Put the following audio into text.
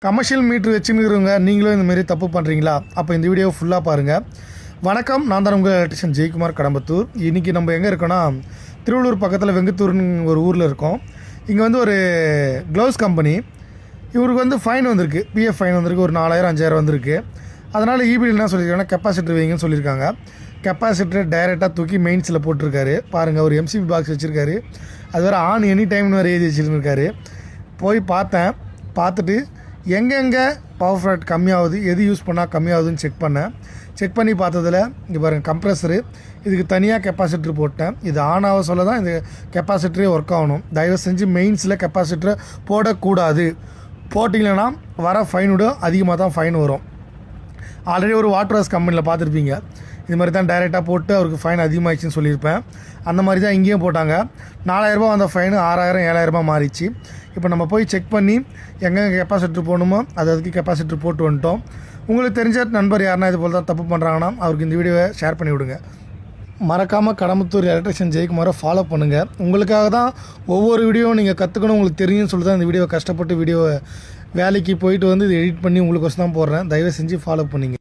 Commercial metre வச்சுருக்கிறவங்க நீங்களும் இந்தமாரி தப்பு பண்ணுறீங்களா? அப்போ இந்த வீடியோ ஃபுல்லாக பாருங்கள். வணக்கம், நான் தான் உங்கள் எலக்ட்ரிஷியன் ஜெயக்குமார், கடம்பத்தூர். இன்றைக்கி நம்ம எங்கே இருக்கோன்னா, திருவள்ளூர் பக்கத்தில் வெங்கத்தூர்னு ஒரு ஊரில் இருக்கோம். இங்கே வந்து ஒரு க்ளவுஸ் கம்பெனி, இவருக்கு வந்து ஃபைன் வந்திருக்கு, பிஎஃப் ஃபைன் வந்திருக்கு, ஒரு 4000-5000 வந்திருக்கு. அதனால் ஈபிடி என்ன சொல்லியிருக்காங்கன்னா, கெப்பாசிட்டர் வைங்கன்னு சொல்லியிருக்காங்க. கெப்பாசிட்டர் டைரெக்டாக தூக்கி மெயின்ஸில் போட்டிருக்காரு. பாருங்கள், ஒரு எம்சிபி பாக்ஸ் வச்சுருக்காரு. அது வேறு ஆன் எனி டைம்னு வேறு எழுதி வச்சுருக்காரு. போய் பார்த்துட்டு எங்கெங்கே பவர் ஃபேக்ட் கம்மியாகுது, எது யூஸ் பண்ணால் கம்மியாகுதுன்னு செக் பண்ணி பார்த்ததில் இங்கே பாருங்கள், கம்ப்ரெஸரு இதுக்கு தனியாக கெப்பாசிட்டர் போட்டேன். இது ஆன் ஆக சொல்ல தான் இந்த கெப்பாசிட்டரே ஒர்க் ஆகணும். தயவு செஞ்சு மெயின்ஸில் கெப்பாசிட்டரை போடக்கூடாது. போட்டிங்கன்னா வர ஃபைனோட அதிகமாக தான் ஃபைன் வரும். ஆல்ரெடி ஒரு வாட்டர் வாஷ் கம்பெனியில் பார்த்துருப்பீங்க, இது மாதிரி தான் டைரெக்டாக போட்டு அவருக்கு ஃபைன் அதிகமாகிடுச்சின்னு சொல்லியிருப்பேன். அந்த மாதிரி தான் இங்கேயும் போட்டாங்க. 4000 வந்த ஃபைனு 6000-7000 மாறிச்சு. இப்போ நம்ம போய் செக் பண்ணி எங்கெங்கே கெப்பாசிட்டர் போடணுமோ அதுக்கு கெப்பாசிட்டர் போட்டு வந்துட்டோம். உங்களுக்கு தெரிஞ்ச நண்பர் யாருன்னா இது போல் தான் தப்பு பண்ணுறாங்கன்னா அவருக்கு இந்த வீடியோவை ஷேர் பண்ணி விடுங்க. மறக்காமல் கடம்பத்தூர் எலக்ட்ரிஷியன் ஜெயக்குமாரை ஃபாலோ பண்ணுங்கள். உங்களுக்காக தான் ஒவ்வொரு வீடியோவும் நீங்கள் கற்றுக்கணும், உங்களுக்கு தெரியும்னு சொல்லி தான் இந்த வீடியோவை கஷ்டப்பட்டு வேலைக்கு போயிட்டு வந்து இது எடிட் பண்ணி உங்களுக்கு தான் போடுறேன். தயவு செஞ்சு ஃபாலோ பண்ணிங்க.